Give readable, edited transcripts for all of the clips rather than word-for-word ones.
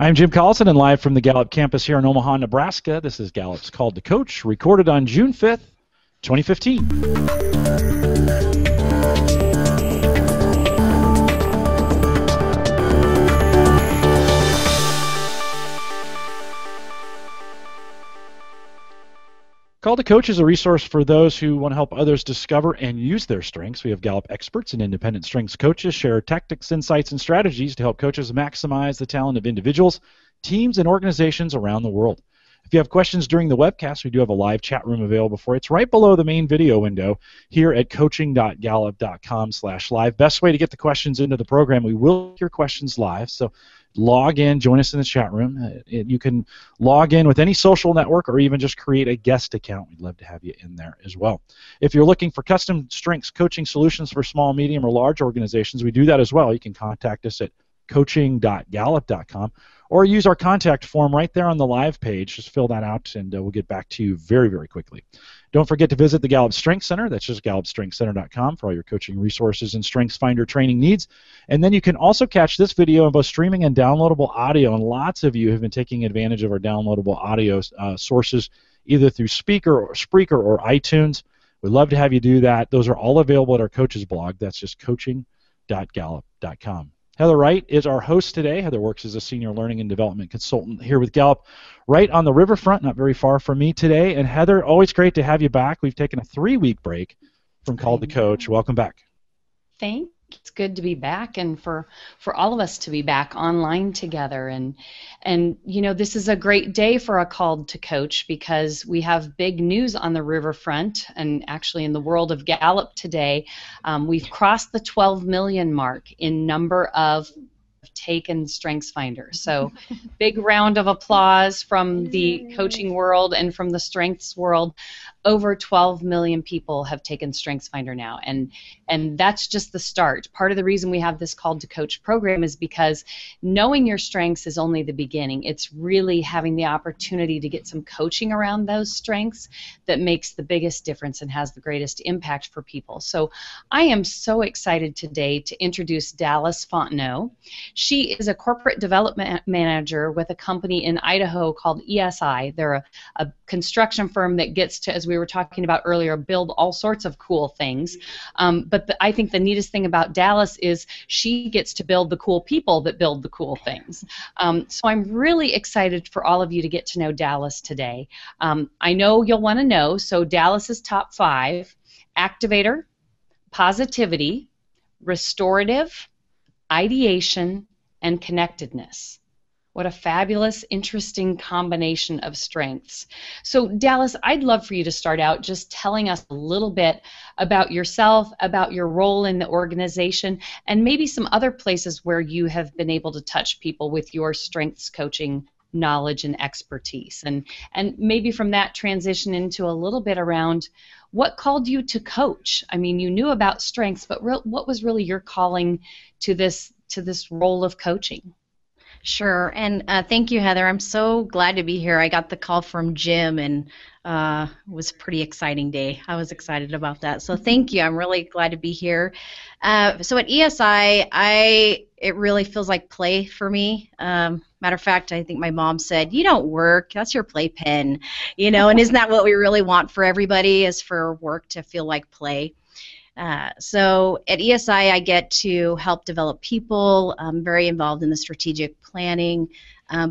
I'm Jim Collison and live from the Gallup campus here in Omaha, Nebraska. This is Gallup's Called to Coach, recorded on June 5th, 2015. Call to Coach is a resource for those who want to help others discover and use their strengths. We have Gallup experts and independent strengths coaches share tactics, insights, and strategies to help coaches maximize the talent of individuals, teams, and organizations around the world. If you have questions during the webcast, we do have a live chat room available for you. It's right below the main video window here at coaching.gallup.com/live. Best way to get the questions into the program, we will take your questions live, so log in, join us in the chat room. You can log in with any social network or even just create a guest account. We'd love to have you in there as well. If you're looking for custom strengths coaching solutions for small, medium, or large organizations, we do that as well. You can contact us at coaching.gallup.com or use our contact form right there on the live page. Just fill that out and we'll get back to you very, very quickly. Don't forget to visit the Gallup Strengths Center. That's just Gallup-Strengthscenter.com for all your coaching resources and Strengths Finder training needs. And then you can also catch this video on both streaming and downloadable audio. And lots of you have been taking advantage of our downloadable audio sources, either through Spreaker or iTunes. We'd love to have you do that. Those are all available at our coaches blog. That's just coaching.gallup.com. Heather Wright is our host today. Heather works as a senior learning and development consultant here with Gallup, right on the riverfront, not very far from me today. And Heather, always great to have you back. We've taken a 3-week break from Called to Coach. Welcome back. Thanks. It's good to be back, and for all of us to be back online together. And you know, this is a great day for a Called to Coach because we have big news on the riverfront, and actually in the world of Gallup today. We've crossed the 12 million mark in number of taken Strengths Finder. So big round of applause from the coaching world and from the strengths world. Over 12 million people have taken Strengths Finder now, and that's just the start. Part of the reason we have this Called to Coach program is because knowing your strengths is only the beginning. It's really having the opportunity to get some coaching around those strengths that makes the biggest difference and has the greatest impact for people. So I am so excited today to introduce Dallis Fontenot. She is a corporate development manager with a company in Idaho called ESI. They're a construction firm that gets to, as we were talking about earlier, build all sorts of cool things. But I think the neatest thing about Dallis is she gets to build the cool people that build the cool things. So I'm really excited for all of you to get to know Dallis today. I know you'll want to know, so Dallis's top 5: activator, positivity, restorative, ideation, and connectedness. What a fabulous, interesting combination of strengths. So Dallis, I'd love for you to start out just telling us a little bit about yourself, about your role in the organization, and maybe some other places where you have been able to touch people with your strengths coaching knowledge and expertise. And maybe from that transition into a little bit around what called you to coach. I mean, you knew about strengths, but what was really your calling to this role of coaching? Sure, and thank you, Heather. I'm so glad to be here. I got the call from Jim, and it was a pretty exciting day. I was excited about that, so thank you. I'm really glad to be here. So at ESI, it really feels like play for me. Matter of fact, I think my mom said, "You don't work, that's your playpen," you know, and isn't that what we really want for everybody, is for work to feel like play? So at ESI, I get to help develop people. I'm very involved in the strategic planning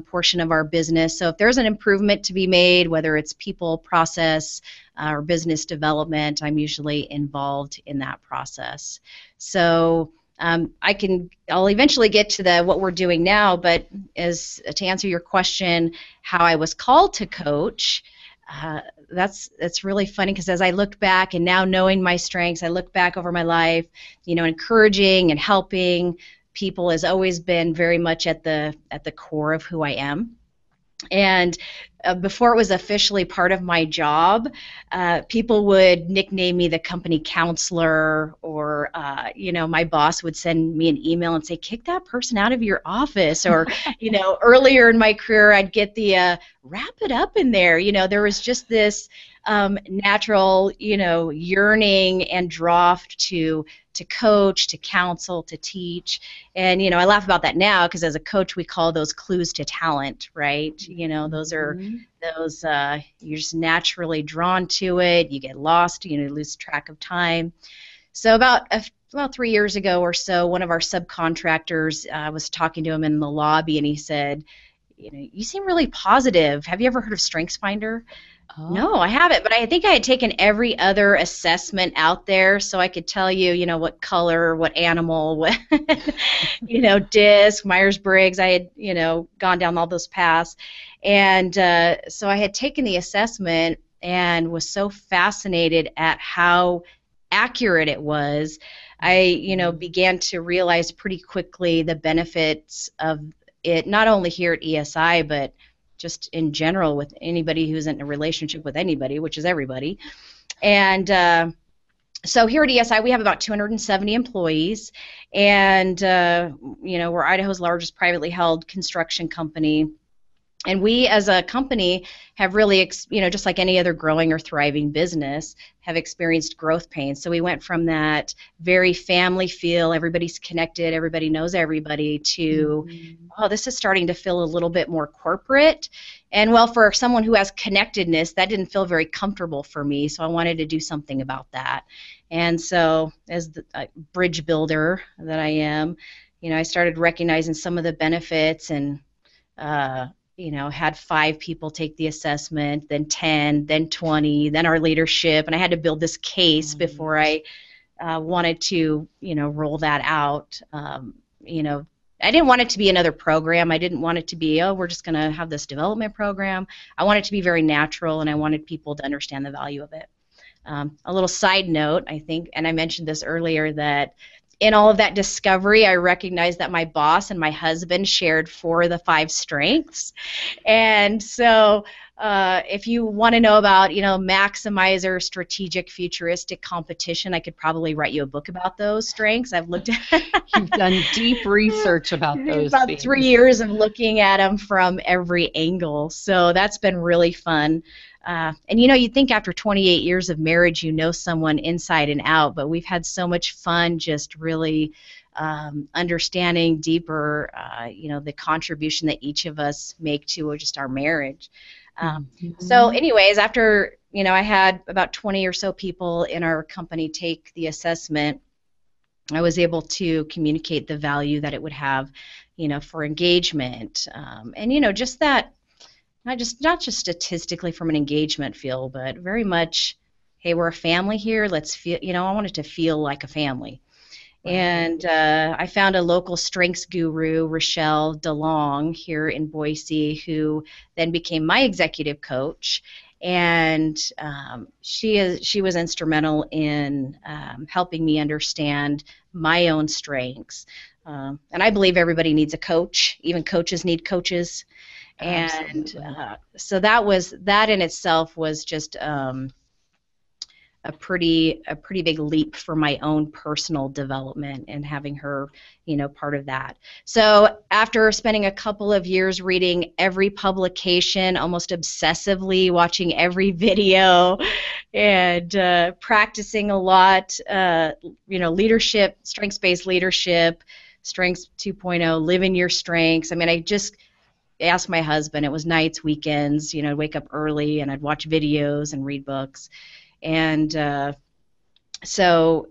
portion of our business. So if there's an improvement to be made, whether it's people, process, or business development, I'm usually involved in that process. So I'll eventually get to what we're doing now, but to answer your question, how I was called to coach, that's really funny, because as I look back and now knowing my strengths, I look back over my life, you know, encouraging and helping people has always been very much at the core of who I am. And before it was officially part of my job, people would nickname me the company counselor, or you know, my boss would send me an email and say, "Kick that person out of your office," or you know, earlier in my career, I'd get the "wrap it up in there." You know, there was just this natural, you know, yearning and draft to to coach, to counsel, to teach. And, I laugh about that now because as a coach, we call those clues to talent, right? Those are those, you're just naturally drawn to it. You get lost, lose track of time. So about 3 years ago or so, one of our subcontractors, I was talking to him in the lobby, and he said, you seem really positive. Have you ever heard of StrengthsFinder? Oh. No, I haven't, but I think I had taken every other assessment out there, so I could tell you, what color, what animal, what, DISC, Myers-Briggs. I had, gone down all those paths, and so I had taken the assessment and was so fascinated at how accurate it was. I, began to realize pretty quickly the benefits of it, not only here at ESI, but just in general with anybody who's in a relationship with anybody, which is everybody. And so here at ESI, we have about 270 employees, and we're Idaho's largest privately held construction company. And we, as a company, have really, just like any other growing or thriving business, have experienced growth pains. So we went from that very family feel, everybody's connected, everybody knows everybody, to, oh, this is starting to feel a little bit more corporate. And, well, for someone who has connectedness, that didn't feel very comfortable for me, so I wanted to do something about that. And so, as the bridge builder that I am, I started recognizing some of the benefits and, had 5 people take the assessment, then 10, then 20, then our leadership, and I had to build this case before I wanted to, roll that out. I didn't want it to be another program. I didn't want it to be, we're just going to have this development program. I wanted it to be very natural, and I wanted people to understand the value of it. A little side note, I think, and I mentioned this earlier, that in all of that discovery, I recognized that my boss and my husband shared 4 of the 5 strengths. And so if you want to know about, maximizer, strategic, futuristic, competition, I could probably write you a book about those strengths. I've looked at You've done deep research about those about things. 3 years of looking at them from every angle. So that's been really fun. And you'd think after 28 years of marriage, someone inside and out, but we've had so much fun just really understanding deeper, the contribution that each of us make to just our marriage. So anyways, after, I had about 20 or so people in our company take the assessment, I was able to communicate the value that it would have, for engagement, and, just that, not just statistically from an engagement feel, but very much, hey, we're a family here. Let's feel, I want it to feel like a family. Right. And I found a local strengths guru, Rochelle DeLong, here in Boise, who then became my executive coach. And she was instrumental in helping me understand my own strengths. And I believe everybody needs a coach. Even coaches need coaches. And so that in itself was just a pretty big leap for my own personal development, and having her, part of that. So after spending a couple of years reading every publication, almost obsessively watching every video, and practicing a lot, leadership, strengths-based leadership, Strengths 2.0, live in your strengths. I mean, I just asked my husband. It was nights, weekends. I'd wake up early and I'd watch videos and read books, and so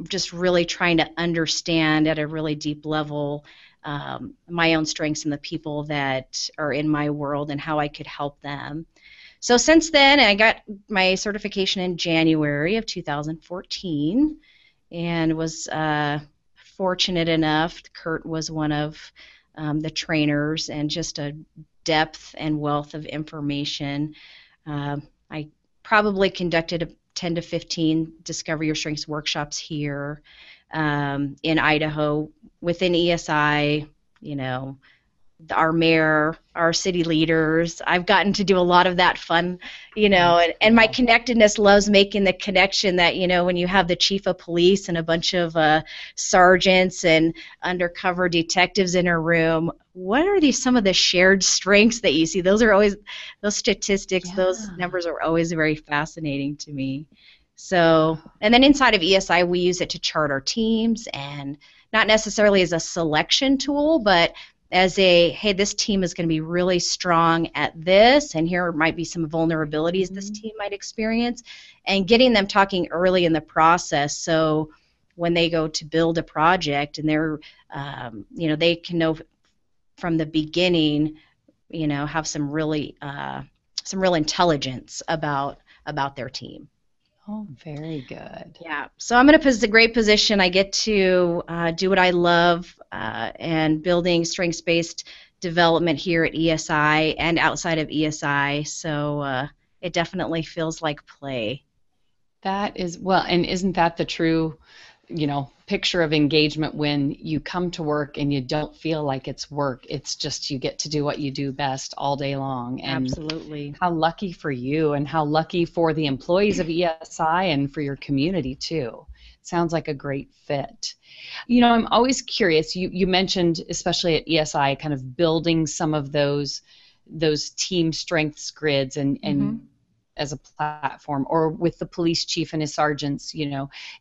just really trying to understand at a really deep level my own strengths and the people that are in my world and how I could help them. So since then, I got my certification in January of 2014, and was fortunate enough. Kurt was one of the trainers, and just a depth and wealth of information. I probably conducted 10 to 15 Discover Your Strengths workshops here in Idaho, within ESI, our mayor, our city leaders. I've gotten to do a lot of that fun, and my connectedness loves making the connection that, when you have the chief of police and a bunch of sergeants and undercover detectives in a room, what are some of the shared strengths that you see? Those statistics, those numbers are always very fascinating to me. So, and then inside of ESI, we use it to chart our teams, and not necessarily as a selection tool, but as a, hey, this team is going to be really strong at this, and here might be some vulnerabilities this team might experience, and getting them talking early in the process, so when they go to build a project and they're, they can know from the beginning, have some real intelligence about their team. Oh, very good. Yeah, so I'm in a great position. I get to do what I love, and building strengths-based development here at ESI and outside of ESI, so it definitely feels like play. That is, well, and isn't that the true, picture of engagement when you come to work and you don't feel like it's work? It's just you get to do what you do best all day long. And absolutely. How lucky for you, and how lucky for the employees of ESI and for your community too. Sounds like a great fit. I'm always curious. You mentioned, especially at ESI, kind of building some of those team strengths grids and as a platform, or with the police chief and his sergeants,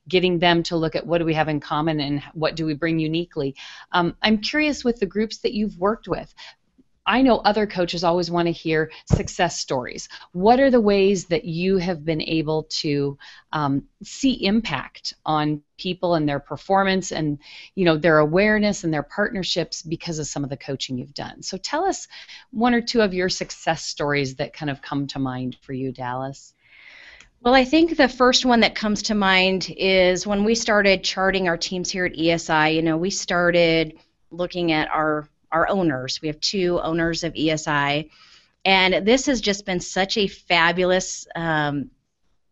getting them to look at what do we have in common and what do we bring uniquely. I'm curious with the groups that you've worked with. I know other coaches always want to hear success stories. What are the ways that you have been able to see impact on people and their performance and their awareness and their partnerships because of some of the coaching you've done? So tell us one or two of your success stories that kind of come to mind for you, Dallis. Well, I think the first one that comes to mind is when we started charting our teams here at ESI. We started looking at our owners. We have 2 owners of ESI, and this has just been such a fabulous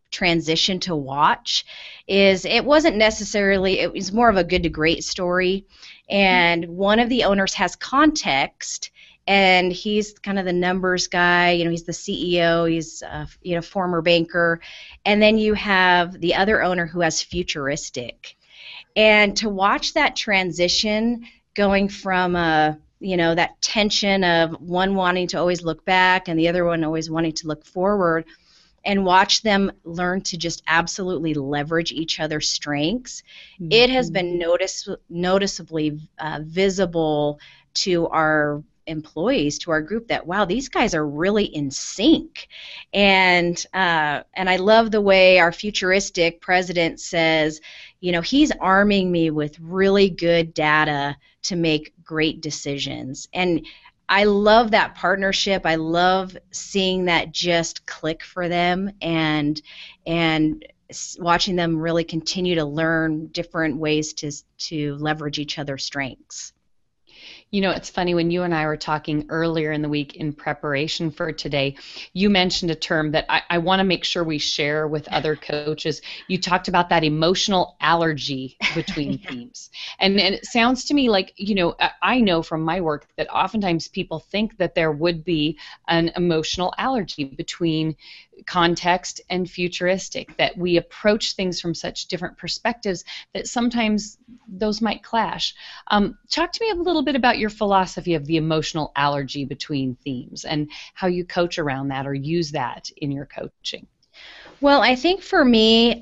transition to watch. It was more of a good to great story, and one of the owners has context, and he's kind of the numbers guy. He's the CEO. He's former banker, and then you have the other owner who has futuristic, and to watch that transition going from that tension of one wanting to always look back and the other one always wanting to look forward, and watch them learn to just absolutely leverage each other's strengths. It has been noticeably visible to our employees, to our group, that wow, these guys are really in sync. And I love the way our futuristic president says, he's arming me with really good data to make great decisions. And I love that partnership. I love seeing that just click for them, and watching them really continue to learn different ways to leverage each other's strengths. It's funny, when you and I were talking earlier in the week in preparation for today, you mentioned a term that I want to make sure we share with other coaches. You talked about that emotional allergy between teams. And it sounds to me like, I know from my work that oftentimes people think that there would be an emotional allergy between context and futuristic, that we approach things from such different perspectives that sometimes those might clash. Talk to me a little bit about your philosophy of the emotional allergy between themes and how you coach around that or use that in your coaching. Well, I think for me,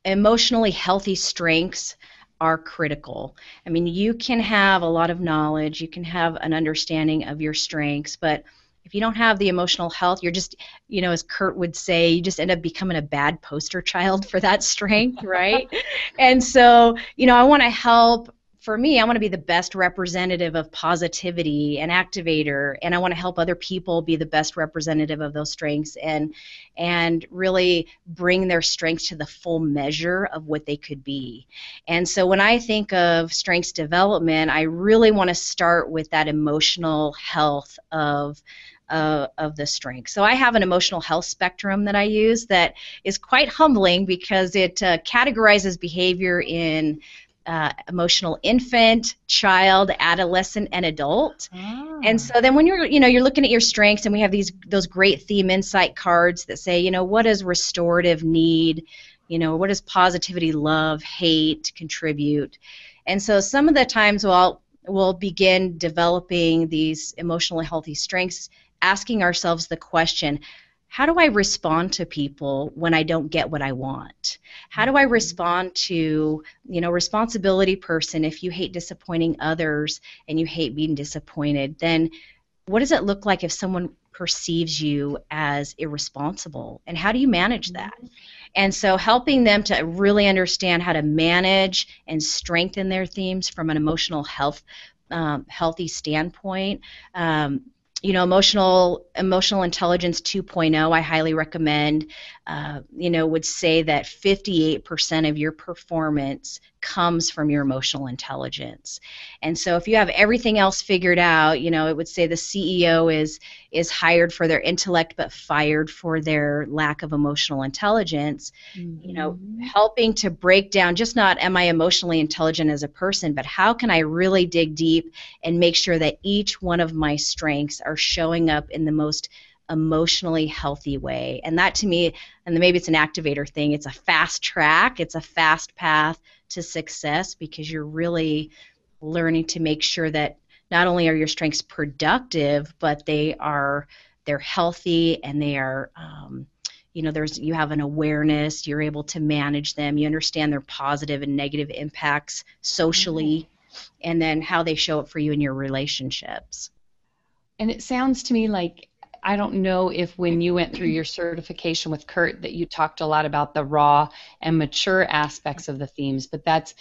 emotionally healthy strengths are critical. I mean, you can have a lot of knowledge, you can have an understanding of your strengths, but if you don't have the emotional health, you're just, as Kurt would say, you just end up becoming a bad poster child for that strength, right? And so, I want to help. For me, I want to be the best representative of positivity and activator, and I want to help other people be the best representative of those strengths and really bring their strengths to the full measure of what they could be. And so when I think of strengths development, I really want to start with that emotional health of the strength. So I have an emotional health spectrum that I use that is quite humbling because it categorizes behavior in emotional infant, child, adolescent, and adult. And so then when you're looking at your strengths, and we have those great theme insight cards that say, what does restorative need? What does positivity, love, hate, contribute? And so some of the times we'll begin developing these emotionally healthy strengths, asking ourselves the question, how do I respond to people when I don't get what I want? How do I respond to, responsibility person? If you hate disappointing others and you hate being disappointed, then what does it look like if someone perceives you as irresponsible? And how do you manage that? And so helping them to really understand how to manage and strengthen their themes from an emotional healthy standpoint. Emotional intelligence 2.0, I highly recommend, would say that 58% of your performance comes from your emotional intelligence. And so if you have everything else figured out, it would say the CEO is hired for their intellect but fired for their lack of emotional intelligence. Helping to break down, just not am I emotionally intelligent as a person, but how can I really dig deep and make sure that each one of my strengths are showing up in the most emotionally healthy way. And that to me, and maybe it's an activator thing, it's a fast track, it's a fast path to success, because you're really learning to make sure that not only are your strengths productive, but they're healthy, and they are you have an awareness, you're able to manage them, you understand their positive and negative impacts socially, and then how they show up for you in your relationships. And it sounds to me like, I don't know if when you went through your certification with Kurt that you talked a lot about the raw and mature aspects of the themes, but that's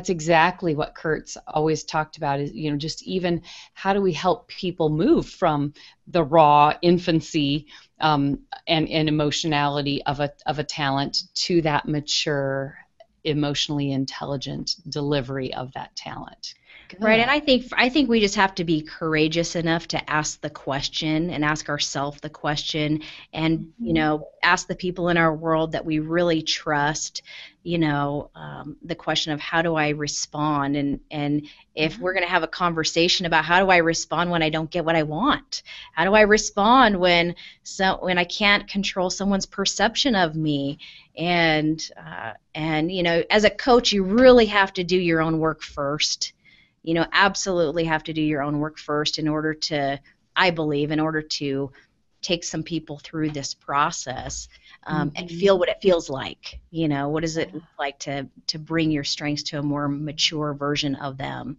exactly what Kurt's always talked about, is just even how do we help people move from the raw infancy and emotionality of a talent to that mature, emotionally intelligent delivery of that talent. Right, and I think we just have to be courageous enough to ask the question and ask ourselves the question, and ask the people in our world that we really trust, the question of how do I respond, and if we're going to have a conversation about how do I respond when I don't get what I want, how do I respond when I can't control someone's perception of me, and as a coach, you really have to do your own work first. Absolutely have to do your own work first in order to take some people through this process and feel what it feels like. What does it look like to bring your strengths to a more mature version of them?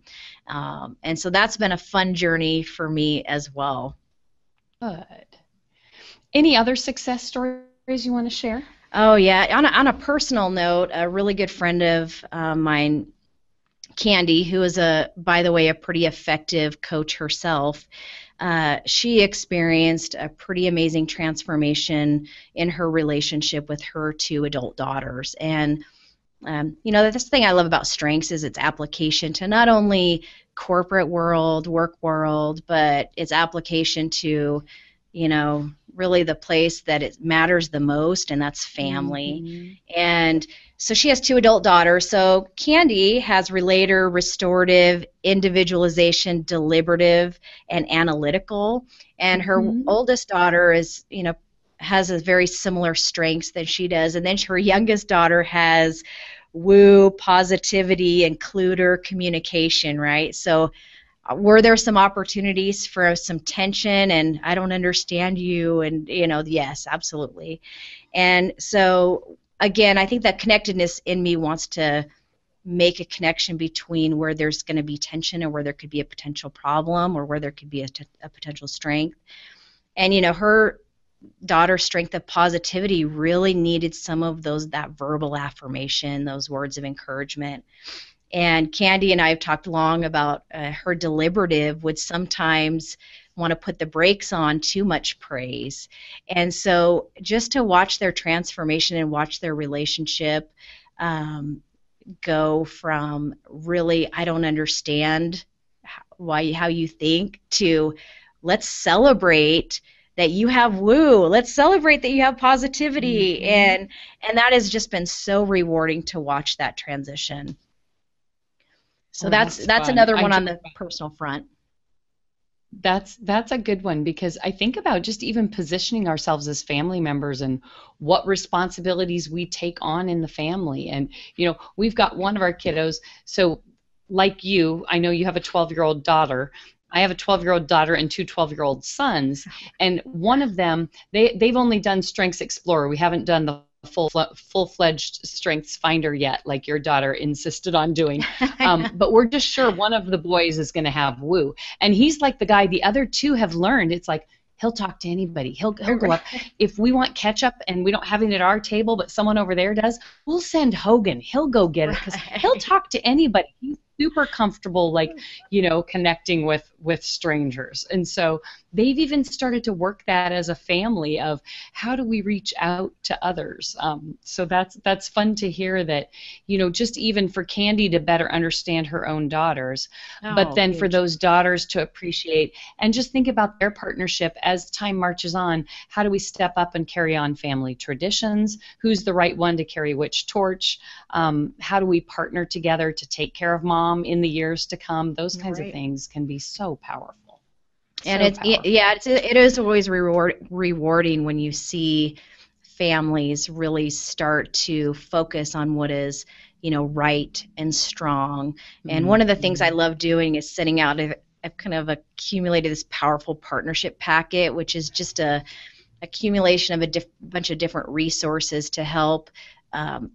And so that's been a fun journey for me as well. Good. Any other success stories you want to share? Oh, yeah. On a personal note, a really good friend of mine, Candy, who is by the way, a pretty effective coach herself, she experienced a pretty amazing transformation in her relationship with her 2 adult daughters. And this thing I love about strengths is its application to not only corporate world, work world, but its application to, really the place that it matters the most, and that's family. And so she has 2 adult daughters. So Candy has relator, restorative, individualization, deliberative, and analytical. And her oldest daughter is, has a very similar strengths than she does. And then her youngest daughter has woo, positivity, includer, communication, right? So were there some opportunities for some tension and I don't understand you, and yes, absolutely. And so again, I think that connectedness in me wants to make a connection between where there's going to be tension or where there could be a potential problem or where there could be a potential strength. And her daughter's strength of positivity really needed some of that verbal affirmation, those words of encouragement. And Candy and I have talked long about her deliberative would sometimes want to put the brakes on too much praise. And so just to watch their transformation and watch their relationship go from really, I don't understand how you think, to let's celebrate that you have woo, let's celebrate that you have positivity. And that has just been so rewarding to watch that transition. So that's another one on the personal front. That's a good one, because I think about just even positioning ourselves as family members and what responsibilities we take on in the family. And we've got one of our kiddos, so like you, I know you have a 12-year-old daughter. I have a 12-year-old daughter and two 12-year-old sons, and one of them, they've only done Strengths Explorer. We haven't done the full-fledged Strengths Finder yet, like your daughter insisted on doing. But we're just sure one of the boys is going to have Woo. And he's like the guy. The other two have learned. It's like, he'll talk to anybody. He'll go up. If we want ketchup and we don't have it at our table, but someone over there does, we'll send Hogan. He'll go get it because he'll talk to anybody. He's super comfortable, like, connecting with strangers. And so they've even started to work that as a family of how do we reach out to others. So that's fun to hear that, just even for Candy to better understand her own daughters, but then for those daughters to appreciate and just think about their partnership as time marches on. How do we step up and carry on family traditions? Who's the right one to carry which torch? How do we partner together to take care of mom in the years to come? Those kinds of things can be so powerful. And it is always rewarding when you see families really start to focus on what is, right and strong. And one of the things I love doing is setting out. I've kind of accumulated this powerful partnership packet, which is just a accumulation of a bunch of different resources to help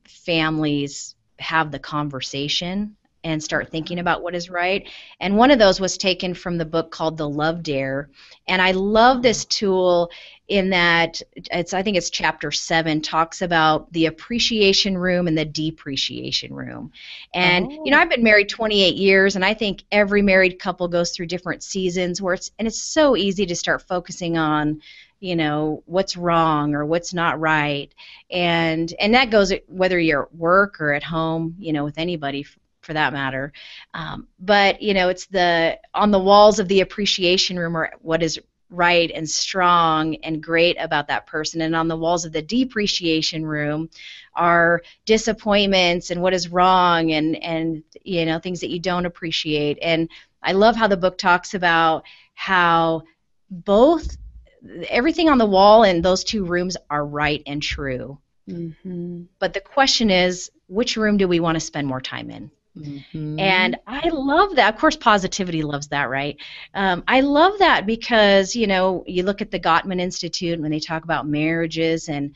families have the conversation and start thinking about what is right. And one of those was taken from the book called The Love Dare. And I love this tool in that I think it's chapter 7, talks about the appreciation room and the depreciation room. And I've been married 28 years, and I think every married couple goes through different seasons where it's so easy to start focusing on what's wrong or what's not right. And that goes whether you're at work or at home, with anybody for that matter. But it's on the walls of the appreciation room or what is right and strong and great about that person, and on the walls of the depreciation room are disappointments and what is wrong and things that you don't appreciate. And I love how the book talks about how everything on the wall in those two rooms are right and true. But the question is, which room do we want to spend more time in? And I love that. Of course, positivity loves that, right? I love that because, you look at the Gottman Institute when they talk about marriages and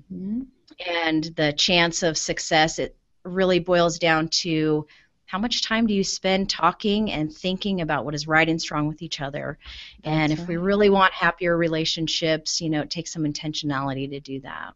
the chance of success, it really boils down to how much time do you spend talking and thinking about what is right and strong with each other. And if we really want happier relationships, it takes some intentionality to do that.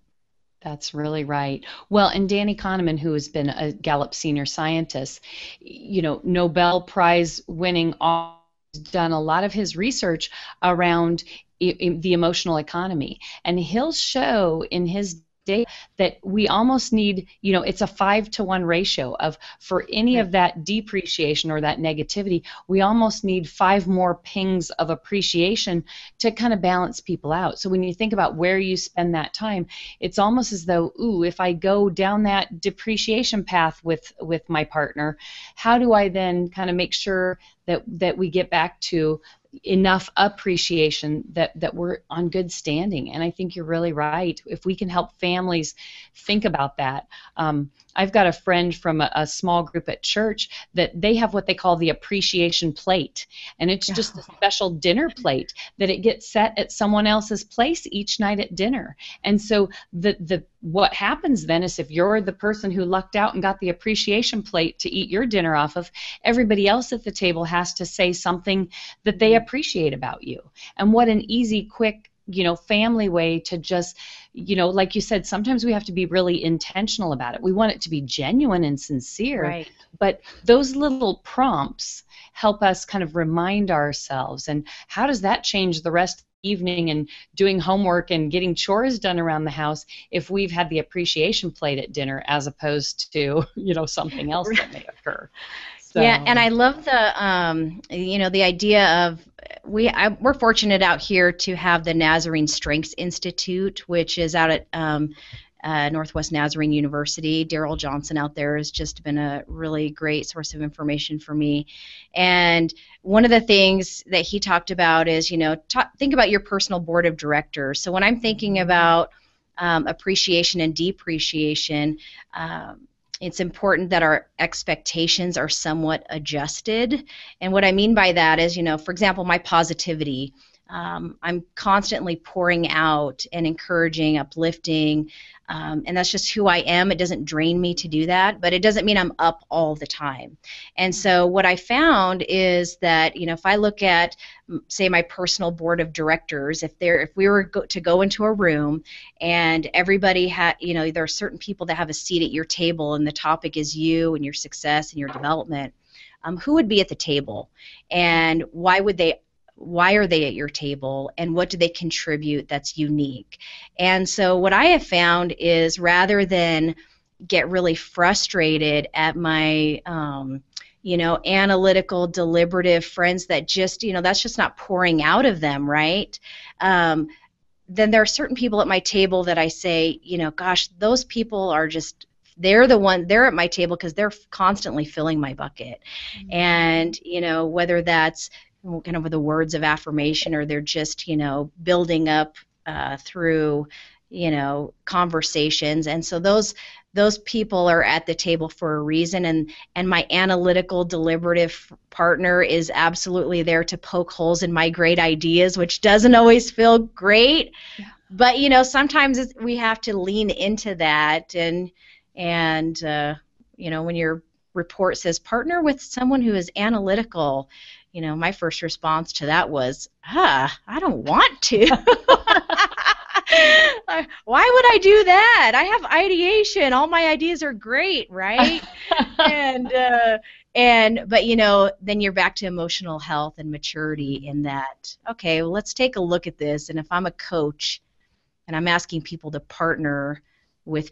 That's really right. Well, and Danny Kahneman, who has been a Gallup senior scientist, Nobel Prize winning, done a lot of his research around the emotional economy. And he'll show in his data that we almost need, it's a 5-to-1 ratio of, for any of that depreciation or that negativity, we almost need 5 more pings of appreciation to kind of balance people out. So when you think about where you spend that time, it's almost as though, if I go down that depreciation path with my partner, how do I then kind of make sure that we get back to enough appreciation that we're on good standing? And I think you're really right. If we can help families think about that. I've got a friend from a small group at church that they have what they call the appreciation plate, and it's just a special dinner plate that it gets set at someone else's place each night at dinner. And so what happens then is if you're the person who lucked out and got the appreciation plate to eat your dinner off of, everybody else at the table has to say something that they appreciate about you. And what an easy, quick, family way to just, like you said, sometimes we have to be really intentional about it. We want it to be genuine and sincere, right. But those little prompts help us kind of remind ourselves. And how does that change the rest of the evening and doing homework and getting chores done around the house if we've had the appreciation plate at dinner as opposed to, something else that may occur? So. Yeah, and I love the idea of we're fortunate out here to have the Nazarene Strengths Institute, which is out at Northwest Nazarene University. Daryl Johnson out there has just been a really great source of information for me. And one of the things that he talked about is, think about your personal board of directors. So when I'm thinking about appreciation and depreciation, it's important that our expectations are somewhat adjusted. And what I mean by that is, for example, my positivity. I'm constantly pouring out and encouraging, uplifting, and that's just who I am. It doesn't drain me to do that, but it doesn't mean I'm up all the time. And so what I found is that, if I look at, say, my personal board of directors, if we were to go into a room and everybody had, there are certain people that have a seat at your table and the topic is you and your success and your development, who would be at the table, and why are they at your table, and what do they contribute that's unique? And so what I have found is, rather than get really frustrated at my analytical, deliberative friends that just, that's just not pouring out of them, right? Then there are certain people at my table that I say, gosh, those people are just, they're at my table because they're constantly filling my bucket. Mm-hmm. And, whether that's kind of with the words of affirmation, or they're just, building up through, conversations. And so those people are at the table for a reason. And my analytical, deliberative partner is absolutely there to poke holes in my great ideas, which doesn't always feel great. Yeah. But, sometimes we have to lean into that. And when your report says partner with someone who is analytical, my first response to that was, I don't want to. Why would I do that? I have ideation. All my ideas are great, right? But then you're back to emotional health and maturity in that, okay, well, let's take a look at this. And if I'm a coach and I'm asking people to partner with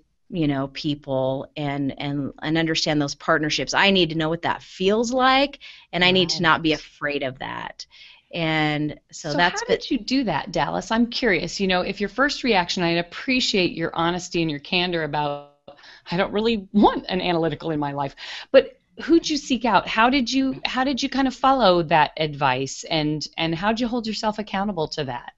people and understand those partnerships, I need to know what that feels like, and I need to not be afraid of that. And so that's how did you do that, Dallis? I'm curious. If your first reaction, I appreciate your honesty and your candor about, I don't really want an analytical in my life, but who'd you seek out? How did you kind of follow that advice, and how'd you hold yourself accountable to that?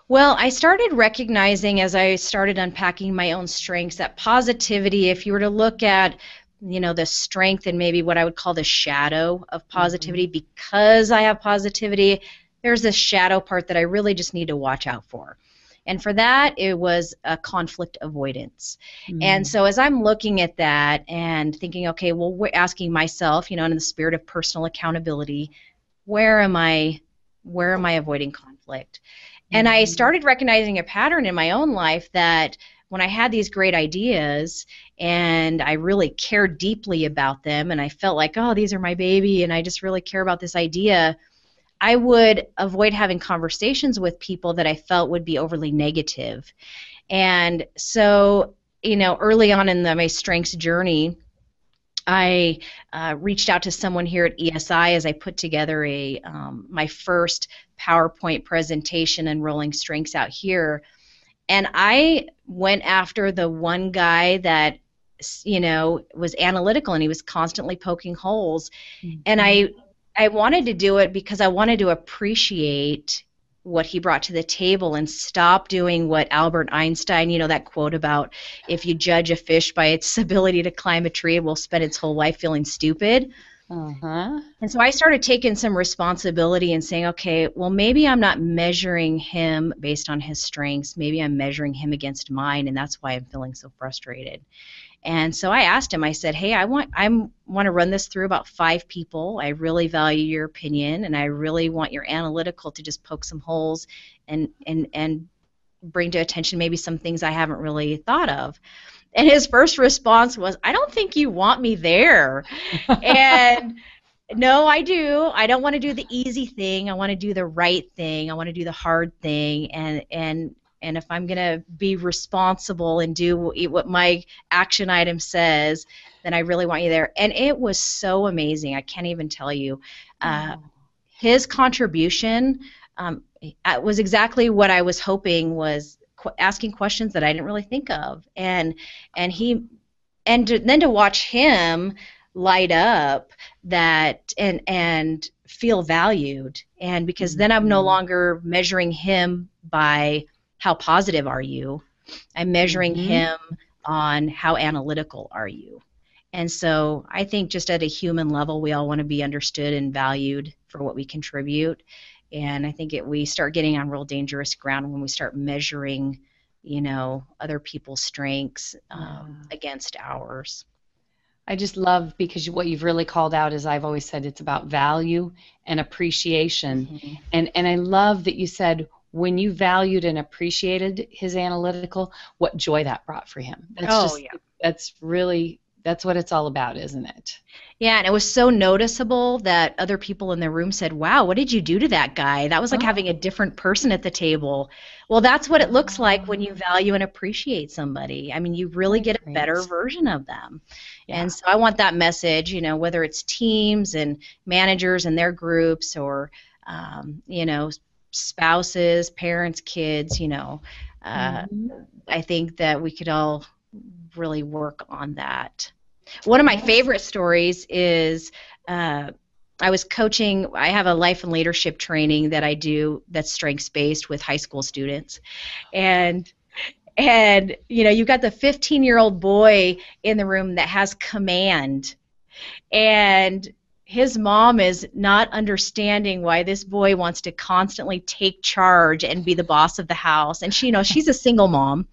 Well, I started recognizing, as I started unpacking my own strengths, that positivity, if you were to look at, the strength and maybe what I would call the shadow of positivity, mm-hmm. because I have positivity, there's this shadow part that I really just need to watch out for. And for that, it was a conflict avoidance. Mm-hmm. And so as I'm looking at that and thinking, okay, well, we're asking myself, in the spirit of personal accountability, where am I avoiding conflict? And I started recognizing a pattern in my own life that when I had these great ideas and I really cared deeply about them and I felt like, oh, these are my baby and I just really care about this idea, I would avoid having conversations with people that I felt would be overly negative. And so, early on in my strengths journey, I reached out to someone here at ESI as I put together my first PowerPoint presentation and rolling strengths out here. And I went after the one guy that, was analytical and he was constantly poking holes. Mm-hmm. And I wanted to do it because I wanted to appreciate what he brought to the table and stop doing what Albert Einstein, that quote about, if you judge a fish by its ability to climb a tree, it will spend its whole life feeling stupid. Uh-huh. And so I started taking some responsibility and saying, okay, well, maybe I'm not measuring him based on his strengths. Maybe I'm measuring him against mine, and that's why I'm feeling so frustrated. And so I asked him, I said, hey, I want to run this through about 5 people. I really value your opinion, and I really want your analytical to just poke some holes and bring to attention maybe some things I haven't really thought of. And his first response was, I don't think you want me there. And no, I do. I don't want to do the easy thing. I want to do the right thing. I want to do the hard thing. And if I'm going to be responsible and do what my action item says, then I really want you there. And it was so amazing. I can't even tell you. His contribution was exactly what I was hoping, was asking questions that I didn't really think of, and then to watch him light up that and feel valued, and because then I'm no longer measuring him by how positive are you, I'm measuring him on how analytical are you. And so I think just at a human level, we all want to be understood and valued for what we contribute. And I think we start getting on real dangerous ground when we start measuring, other people's strengths against ours. I just love, because what you've really called out, as I've always said, it's about value and appreciation. Mm-hmm. And I love that you said when you valued and appreciated his analytical, what joy that brought for him. That's what it's all about, isn't it? Yeah, and it was so noticeable that other people in the room said, "Wow, what did you do to that guy?" That was like having a different person at the table. Well, that's what it looks like when you value and appreciate somebody. I mean, you really get a better version of them. Yeah. And so I want that message, whether it's teams and managers and their groups, or, spouses, parents, kids, I think that we could all really work on that. One of my favorite stories is I was coaching. I have a life and leadership training that I do that's strengths-based with high school students. And you've got the 15-year-old boy in the room that has command. And his mom is not understanding why this boy wants to constantly take charge and be the boss of the house. And she's a single mom.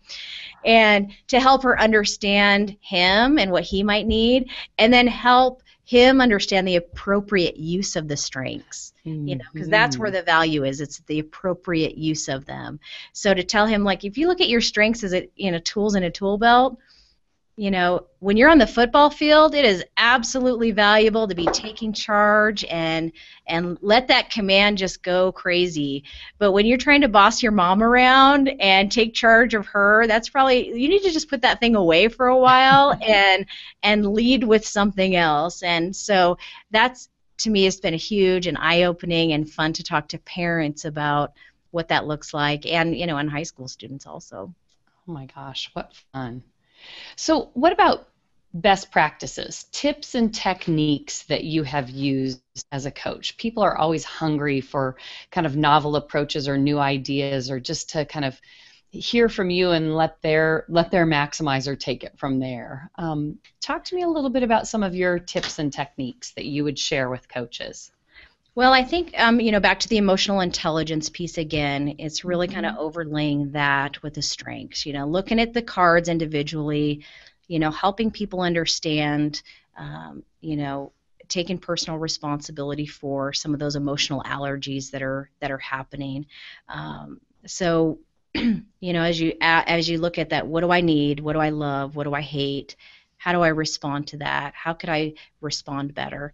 And to help her understand him and what he might need, and then help him understand the appropriate use of the strengths, because that's where the value is. It's the appropriate use of them. So to tell him, like, if you look at your strengths as tools in a tool belt, when you're on the football field, it is absolutely valuable to be taking charge and let that command just go crazy. But when you're trying to boss your mom around and take charge of her, that's probably, you need to just put that thing away for a while and lead with something else. And so that's, to me, has been huge and eye-opening and fun to talk to parents about what that looks like, and and high school students also. Oh my gosh, what fun. So what about best practices, tips and techniques that you have used as a coach? People are always hungry for kind of novel approaches or new ideas, or just to kind of hear from you and let their maximizer take it from there. Talk to me a little bit about some of your tips and techniques that you would share with coaches. Well, I think, back to the emotional intelligence piece again, it's really kind of overlaying that with the strengths, looking at the cards individually, helping people understand, taking personal responsibility for some of those emotional allergies that are happening. So, as you look at that, what do I need? What do I love? What do I hate? How do I respond to that? How could I respond better?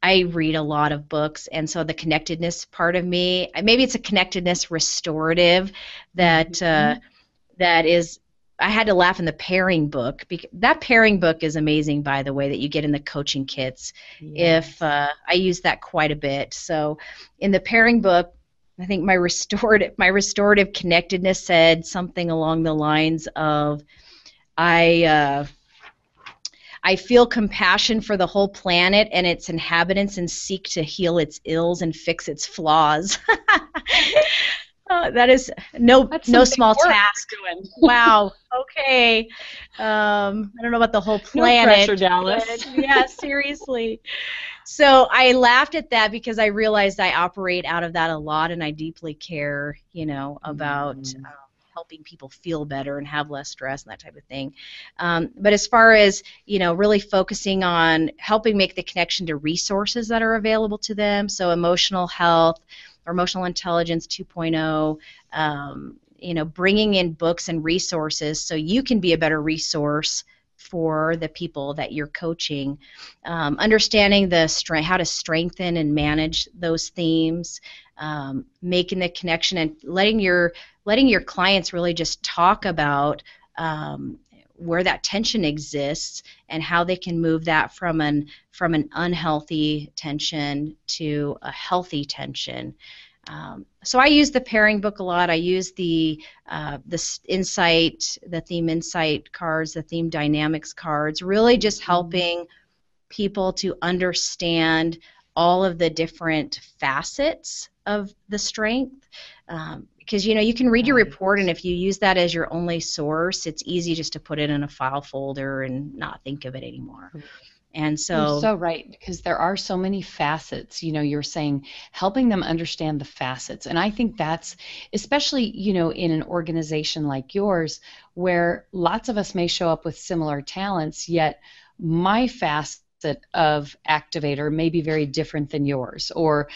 I read a lot of books, and so the connectedness part of me, maybe it's a connectedness restorative that is, I had to laugh in the pairing book. That pairing book is amazing, by the way, that you get in the coaching kits. Yes. I use that quite a bit. So in the pairing book, I think my restorative connectedness said something along the lines of, I feel compassion for the whole planet and its inhabitants and seek to heal its ills and fix its flaws. That is no small task. Wow. Okay. I don't know about the whole planet. No pressure, Dallis. Yeah, seriously. So I laughed at that because I realized I operate out of that a lot, and I deeply care, about helping people feel better and have less stress and that type of thing. But as far as, really focusing on helping make the connection to resources that are available to them, so emotional health or emotional intelligence 2.0, bringing in books and resources so you can be a better resource for the people that you're coaching, understanding how to strengthen and manage those themes, making the connection and letting your clients really just talk about where that tension exists and how they can move that from an unhealthy tension to a healthy tension. So I use the pairing book a lot. I use the insight, the theme insight cards, the theme dynamics cards, really just helping people to understand all of the different facets of the strength. Because, you can read your report, and if you use that as your only source, it's easy just to put it in a file folder and not think of it anymore. And so you're so right, because there are so many facets. You're saying helping them understand the facets, and I think that's especially in an organization like yours, where lots of us may show up with similar talents, yet my facet of activator may be very different than yours, or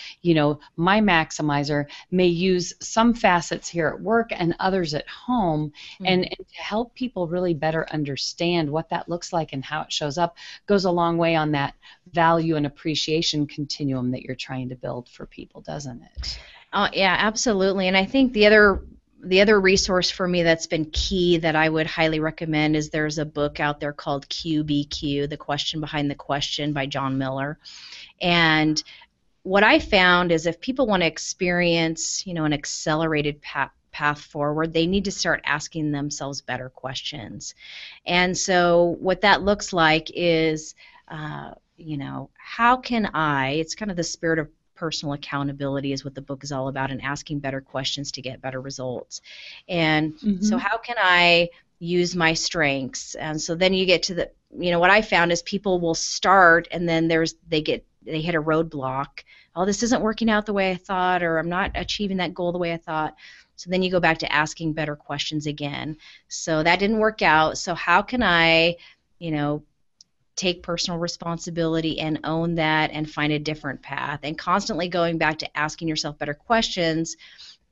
my maximizer may use some facets here at work and others at home. And to help people really better understand what that looks like and how it shows up goes a long way on that value and appreciation continuum that you're trying to build for people, doesn't it? Yeah, absolutely. And I think the other resource for me that's been key that I would highly recommend is there's a book out there called QBQ, The Question Behind the Question, by John Miller. And what I found is if people want to experience, an accelerated path forward, they need to start asking themselves better questions. And so what that looks like is, how can it's kind of the spirit of personal accountability is what the book is all about, and asking better questions to get better results. And so how can I use my strengths? And so then you get to the, what I found is people will start, and then they hit a roadblock. Oh, this isn't working out the way I thought, or I'm not achieving that goal the way I thought. So then you go back to asking better questions again. So that didn't work out. So how can I, take personal responsibility and own that and find a different path, and constantly going back to asking yourself better questions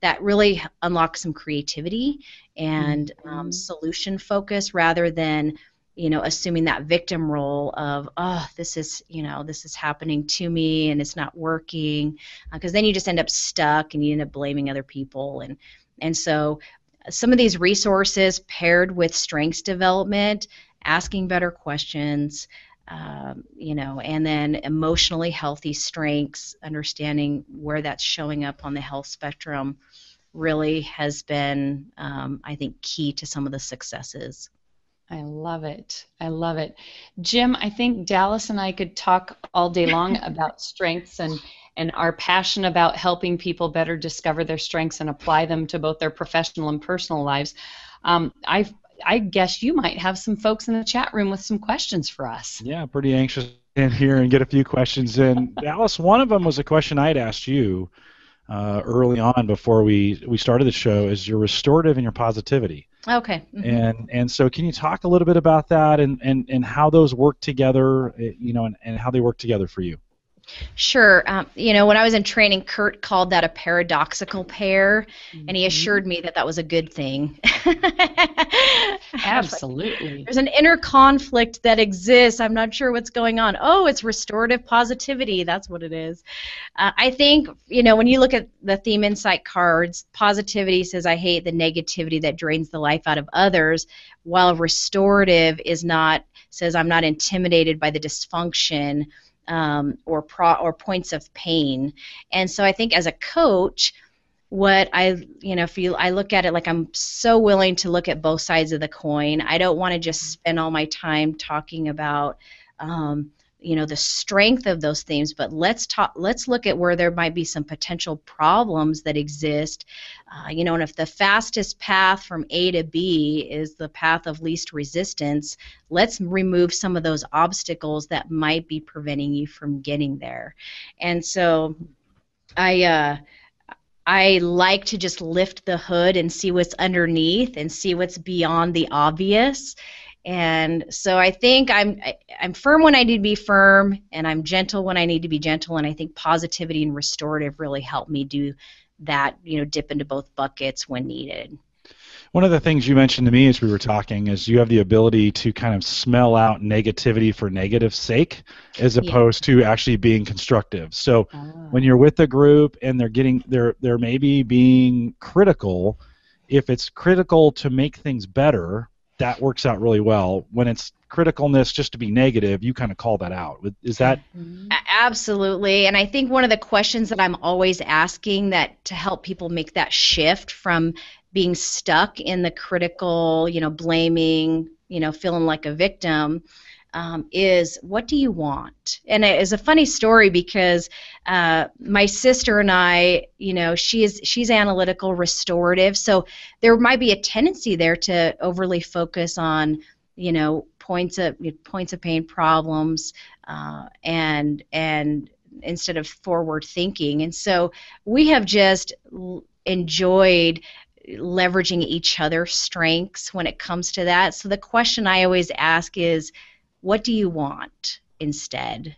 that really unlock some creativity and solution focus, rather than assuming that victim role of, this is happening to me and it's not working, because then you just end up stuck and you end up blaming other people. And so some of these resources paired with strengths development, asking better questions, and then emotionally healthy strengths, understanding where that's showing up on the health spectrum, really has been, I think, key to some of the successes. I love it. I love it. Jim, I think Dallas and I could talk all day long about strengths and our passion about helping people better discover their strengths and apply them to both their professional and personal lives. I guess you might have some folks in the chat room with some questions for us. Yeah, pretty anxious in here and get a few questions in. Dallas, one of them was a question I'd asked you early on before we started the show, is your restorative and your positivity. Okay. And so can you talk a little bit about that and how those work together, and how they work together for you? Sure. When I was in training, Kurt called that a paradoxical pair, and he assured me that was a good thing. Absolutely. There's an inner conflict that exists. I'm not sure what's going on. Oh, it's restorative positivity. That's what it is. I think, when you look at the theme insight cards, positivity says, I hate the negativity that drains the life out of others, while restorative says, I'm not intimidated by the dysfunction or points of pain. And so I think as a coach, what I look at it like I'm so willing to look at both sides of the coin. I don't want to just spend all my time talking about the strength of those themes, but let's look at where there might be some potential problems that exist. And if the fastest path from A to B is the path of least resistance, let's remove some of those obstacles that might be preventing you from getting there. And so I like to just lift the hood and see what's underneath and see what's beyond the obvious. And so I think I'm firm when I need to be firm, and I'm gentle when I need to be gentle, and I think positivity and restorative really help me do that, dip into both buckets when needed. One of the things you mentioned to me as we were talking is you have the ability to kind of smell out negativity for negative sake, as opposed to actually being constructive. So when you're with a group and they're maybe being critical, if it's critical to make things better, that works out really well. When it's criticalness just to be negative, you kind of call that out. Is that? Absolutely. And I think one of the questions that I'm always asking that to help people make that shift from being stuck in the critical, blaming, feeling like a victim, is, what do you want? And it is a funny story because my sister and I, she's analytical restorative, so there might be a tendency there to overly focus on, points of pain, problems, and instead of forward thinking. And so we have just enjoyed leveraging each other's strengths when it comes to that. So the question I always ask is, what do you want instead?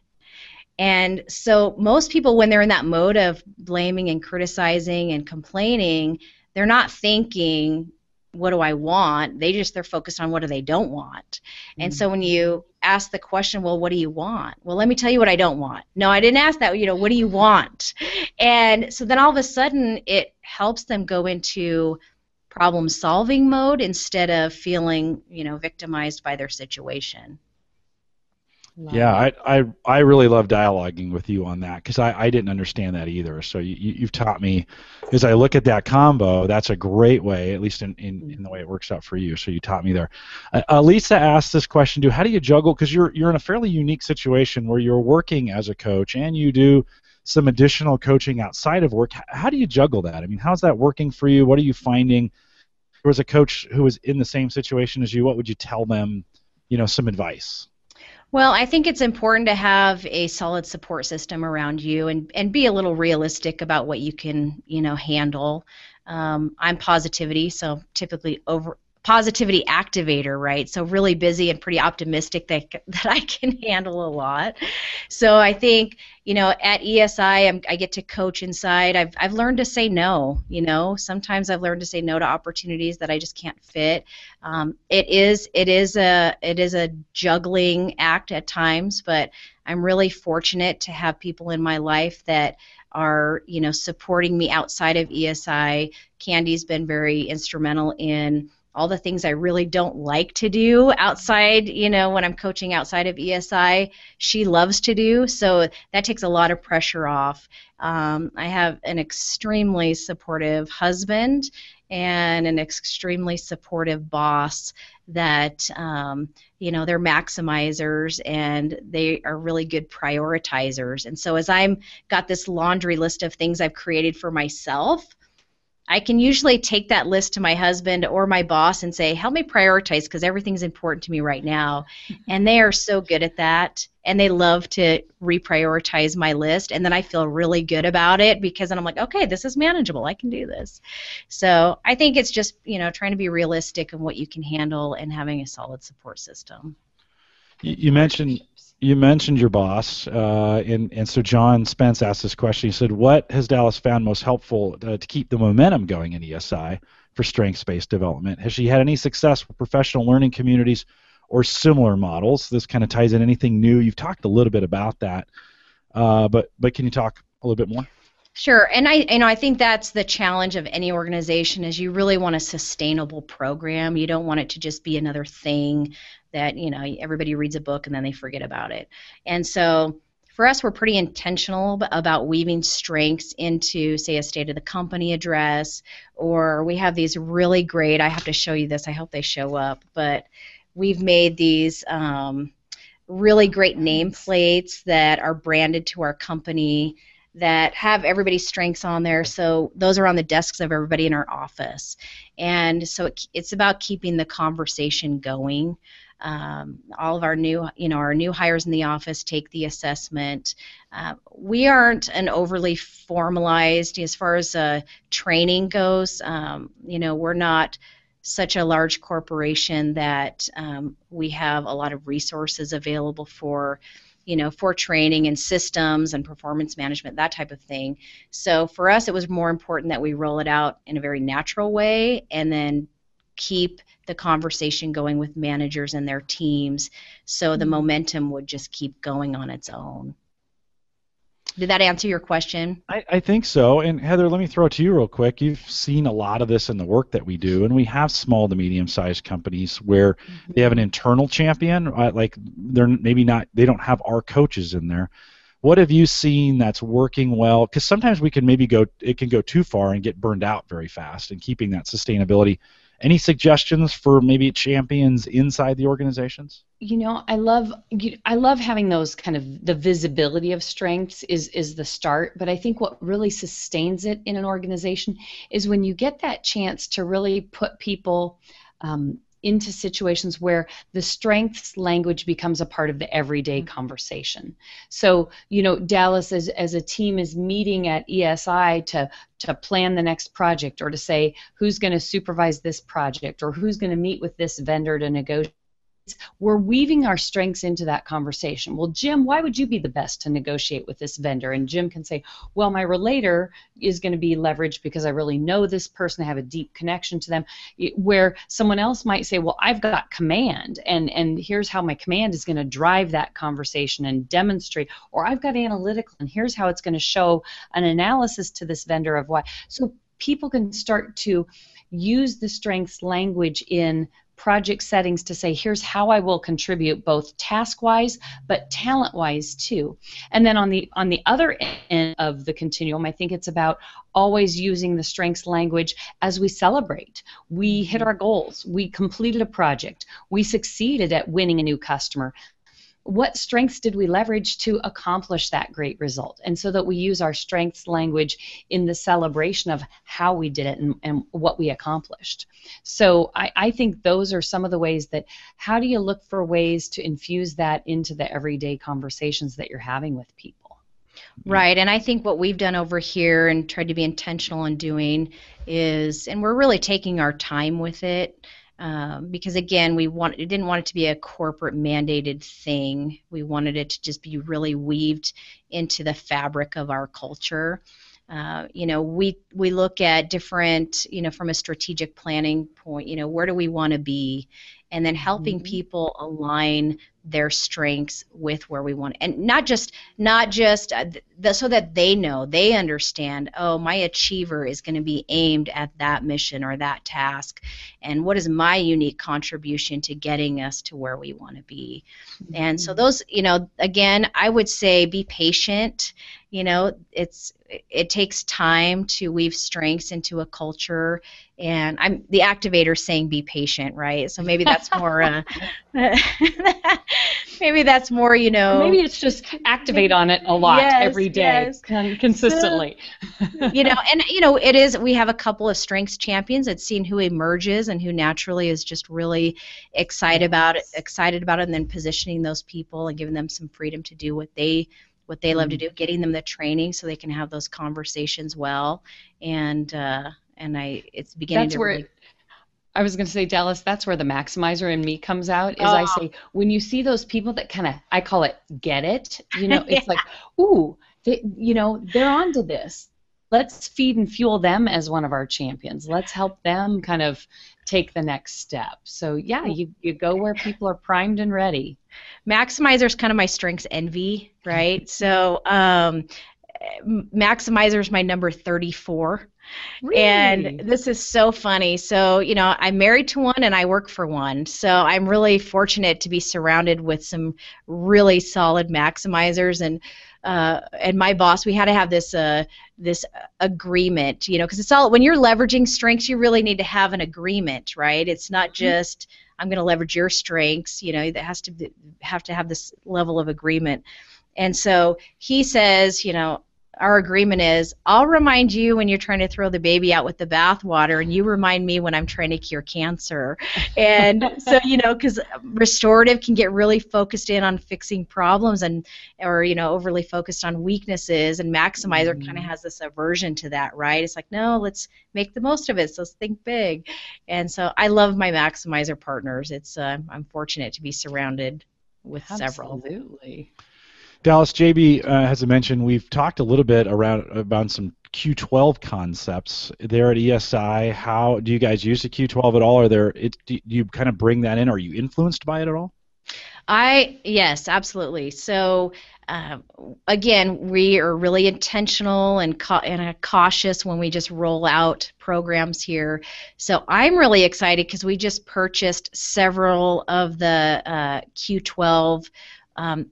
And so most people, when they're in that mode of blaming and criticizing and complaining, they're not thinking, what do I want? They're focused on what do they don't want. And so when you ask the question, well, what do you want? Well, let me tell you what I don't want. No, I didn't ask that. What do you want? And so then all of a sudden it helps them go into problem-solving mode instead of feeling, victimized by their situation. Yeah, I really love dialoguing with you on that because I didn't understand that either. So you've taught me, as I look at that combo, that's a great way, at least in the way it works out for you. So you taught me there. Lisa asked this question, how do you juggle, because you're in a fairly unique situation where you're working as a coach and you do some additional coaching outside of work. How do you juggle that? I mean, how's that working for you? What are you finding? If there was a coach who was in the same situation as you, what would you tell them, some advice? Well, I think it's important to have a solid support system around you and be a little realistic about what you can, handle. I'm positivity, so typically positivity activator, right? So really busy and pretty optimistic that I can handle a lot. So I think, at ESI, I get to coach inside. I've learned to say no. Sometimes I've learned to say no to opportunities that I just can't fit. It is a juggling act at times, but I'm really fortunate to have people in my life that are, supporting me outside of ESI. Candy's been very instrumental in all the things I really don't like to do outside, when I'm coaching outside of ESI, she loves to do, so that takes a lot of pressure off. I have an extremely supportive husband and an extremely supportive boss that, they're maximizers and they are really good prioritizers. And so as I'm got this laundry list of things I've created for myself, I can usually take that list to my husband or my boss and say, help me prioritize because everything's important to me right now. And they are so good at that. And they love to reprioritize my list. And then I feel really good about it because then I'm like, okay, this is manageable. I can do this. So I think it's just, trying to be realistic in what you can handle and having a solid support system. You mentioned your boss, and so John Spence asked this question. He said, what has Dallis found most helpful to keep the momentum going in ESI for strengths-based development? Has she had any success with professional learning communities or similar models? This kind of ties in anything new. You've talked a little bit about that, but can you talk a little bit more? Sure, and I think that's the challenge of any organization is you really want a sustainable program. You don't want it to just be another thing that, everybody reads a book and then they forget about it. And so for us, we're pretty intentional about weaving strengths into, say, a state of the company address, or we have these really great, I have to show you this, I hope they show up, but we've made these really great nameplates that are branded to our company that have everybody's strengths on there. So those are on the desks of everybody in our office. And so it's about keeping the conversation going. All of our new hires in the office take the assessment. We aren't an overly formalized, as far as training goes, we're not such a large corporation that we have a lot of resources available for training and systems and performance management, that type of thing. So for us, it was more important that we roll it out in a very natural way and then keep the conversation going with managers and their teams so the momentum would just keep going on its own. Did that answer your question? I think so. And Heather, let me throw it to you real quick. You've seen a lot of this in the work that we do, and we have small to medium-sized companies where they have an internal champion, like they don't have our coaches in there. What have you seen that's working well? Because sometimes it can go too far and get burned out very fast, and keeping that sustainability. Any suggestions for maybe champions inside the organizations? I love having those kind of the visibility of strengths is the start, but I think what really sustains it in an organization is when you get that chance to really put people into situations where the strengths language becomes a part of the everyday conversation. So, Dallas as a team is meeting at ESI to plan the next project, or to say who's going to supervise this project, or who's going to meet with this vendor to negotiate. We're weaving our strengths into that conversation. Well, Jim, why would you be the best to negotiate with this vendor? And Jim can say, well, my relator is going to be leveraged because I really know this person, I have a deep connection to them. Where someone else might say, well, I've got command, and here's how my command is going to drive that conversation and demonstrate. Or I've got analytical, and here's how it's going to show an analysis to this vendor of why. So people can start to use the strengths language in project settings to say, here's how I will contribute, both task-wise but talent-wise too. And then on the other end of the continuum, I think it's about always using the strengths language as we celebrate. We hit our goals. We completed a project. We succeeded at winning a new customer. What strengths did we leverage to accomplish that great result? And so that we use our strengths language in the celebration of how we did it and what we accomplished. So I think those are some of the ways that, how do you look for ways to infuse that into the everyday conversations that you're having with people? Right, and I think what we've done over here and tried to be intentional in doing is, and we're really taking our time with it, because again, we didn't want it to be a corporate mandated thing. We wanted it to just be really weaved into the fabric of our culture. We look at different, from a strategic planning point, where do we want to be, and then helping people align their strengths with where we want, and not just so that they understand, oh, my achiever is going to be aimed at that mission or that task, and what is my unique contribution to getting us to where we want to be. And so those, again, I would say be patient. It takes time to weave strengths into a culture, and I'm the activator saying be patient, right? So maybe that's more maybe that's more, maybe it's just activate on it a lot, every day, consistently. It is, we have a couple of strengths champions. It's seeing who emerges and who naturally is just really excited about it, and then positioning those people and giving them some freedom to do what they love to do, getting them the training so they can have those conversations well, it's beginning that's to where really... I was going to say, Dallas, that's where the maximizer in me comes out, is I say, when you see those people that kind of, I call it get it, it's like, ooh, they're onto this. Let's feed and fuel them as one of our champions. Let's help them kind of take the next step. So yeah, you go where people are primed and ready. Maximizer is kind of my strengths envy, right? So Maximizer is my number 34. Really? And this is so funny. So, I'm married to one and I work for one. So I'm really fortunate to be surrounded with some really solid maximizers. And my boss, we had to have this agreement, because it's all, when you're leveraging strengths, you really need to have an agreement, right? It's not just, I'm going to leverage your strengths, that has to have this level of agreement. And so he says, our agreement is, I'll remind you when you're trying to throw the baby out with the bathwater, and you remind me when I'm trying to cure cancer. And so, because restorative can get really focused in on fixing problems or overly focused on weaknesses, and maximizer kind of has this aversion to that, right? It's like, no, let's make the most of it. So let's think big. And so I love my maximizer partners. It's I'm fortunate to be surrounded with several. Absolutely. Dallis, JB has mentioned, we've talked a little bit about some Q12 concepts there at ESI. How do you guys use the Q12 at all? Do you kind of bring that in? Are you influenced by it at all? Yes, absolutely. So again, we are really intentional and cautious when we just roll out programs here. So I'm really excited because we just purchased several of the Q12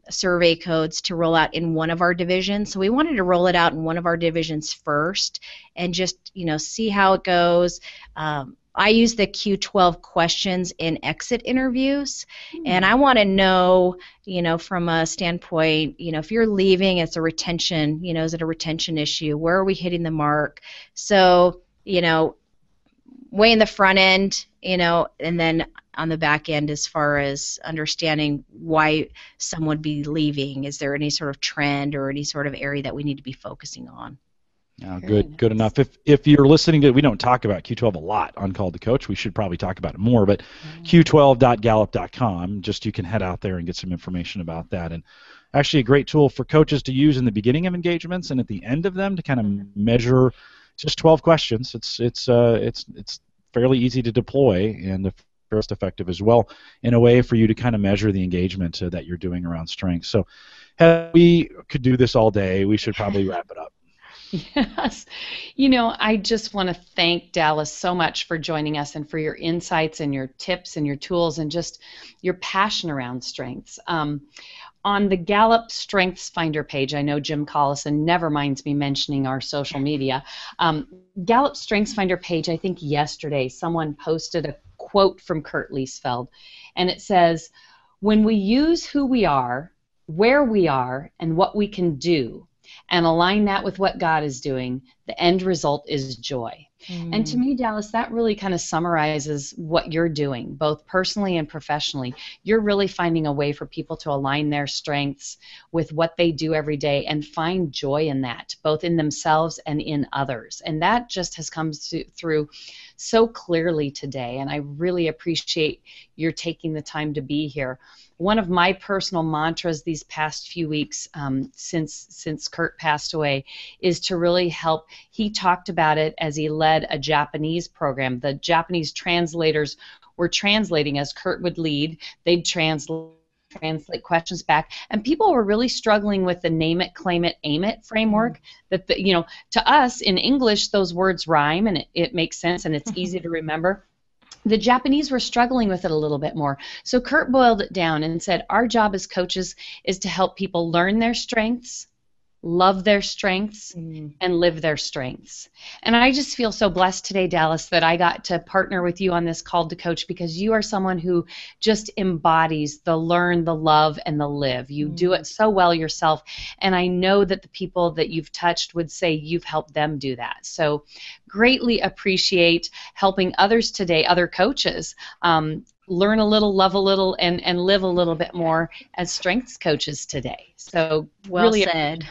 survey codes to roll out in one of our divisions. So we wanted to roll it out in one of our divisions first and just, see how it goes. I use the Q12 questions in exit interviews, and I want to know, from a standpoint, if you're leaving, it's a retention, is it a retention issue? Where are we hitting the mark? So, way in the front end, and then on the back end as far as understanding why someone would be leaving. Is there any sort of trend or any sort of area that we need to be focusing on? Good enough. If you're listening to, we don't talk about Q12 a lot on Call to Coach. We should probably talk about it more, but q12.gallup.com, just you can head out there and get some information about that. And actually a great tool for coaches to use in the beginning of engagements and at the end of them to kind of measure. Just 12 questions. It's fairly easy to deploy and most effective as well in a way for you to kind of measure the engagement that you're doing around strengths. So we could do this all day. We should probably wrap it up. Yes. I just want to thank Dallis so much for joining us and for your insights and your tips and your tools and just your passion around strengths. On the Gallup Strengths Finder page, I know Jim Collison never minds me mentioning our social media. Gallup Strengths Finder page, I think yesterday, someone posted a quote from Kurt Liesfeld, and it says, "When we use who we are, where we are, and what we can do, and align that with what God is doing, the end result is joy." And to me, Dallis, that really kind of summarizes what you're doing, both personally and professionally. You're really finding a way for people to align their strengths with what they do every day and find joy in that, both in themselves and in others. And that just has come through so clearly today, and I really appreciate your taking the time to be here. One of my personal mantras these past few weeks since Kurt passed away is to really help. He talked about it as he led a Japanese program. The Japanese translators were translating as Kurt would lead. They'd translate questions back, and people were really struggling with the name it, claim it, aim it framework. That to us in English those words rhyme and it makes sense and it's easy to remember. The Japanese were struggling with it a little bit more. So Kurt boiled it down and said, our job as coaches is to help people learn their strengths, love their strengths, and live their strengths. And I just feel so blessed today, Dallis, that I got to partner with you on this Call to Coach, because you are someone who just embodies the learn, the love, and the live. You do it so well yourself, and I know that the people that you've touched would say you've helped them do that. So greatly appreciate helping others today, other coaches, learn a little, love a little, and live a little bit more as strengths coaches today. So well really said.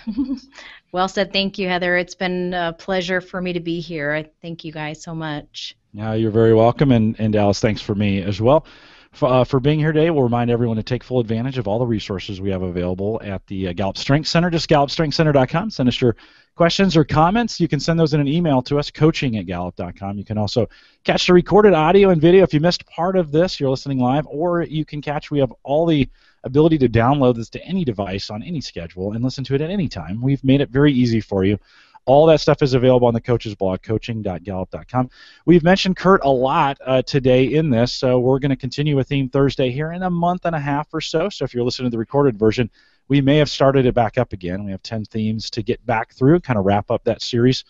Well said. Thank you, Heather. It's been a pleasure for me to be here. I thank you guys so much. Yeah, you're very welcome, and Dallis, thanks for me as well. For being here today, we'll remind everyone to take full advantage of all the resources we have available at the Gallup Strengths Center. Just GallupStrengthsCenter.com. Send us your questions or comments. You can send those in an email to us, coaching@gallup.com. You can also catch the recorded audio and video if you missed part of this, you're listening live, or you can catch, we have all the ability to download this to any device on any schedule and listen to it at any time. We've made it very easy for you. All that stuff is available on the coach's blog, coaching.gallup.com. We've mentioned Kurt a lot today in this, so we're going to continue with Theme Thursday here in a month and a half or so. So if you're listening to the recorded version, we may have started it back up again. We have 10 themes to get back through, kind of wrap up that series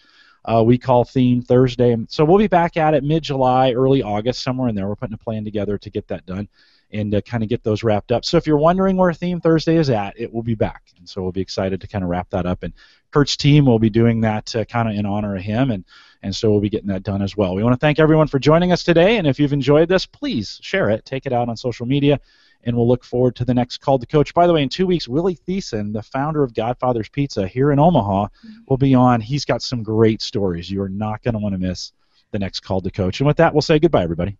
we call Theme Thursday. So we'll be back at it mid-July, early August, somewhere in there. We're putting a plan together to get that done and kind of get those wrapped up. So if you're wondering where Theme Thursday is at, it will be back. And so we'll be excited to kind of wrap that up. And Kurt's team will be doing that kind of in honor of him, and so we'll be getting that done as well. We want to thank everyone for joining us today, and if you've enjoyed this, please share it, take it out on social media, and we'll look forward to the next Call to Coach. By the way, in 2 weeks, Willie Thiessen, the founder of Godfather's Pizza here in Omaha, will be on. He's got some great stories. You are not going to want to miss the next Call to Coach. And with that, we'll say goodbye, everybody.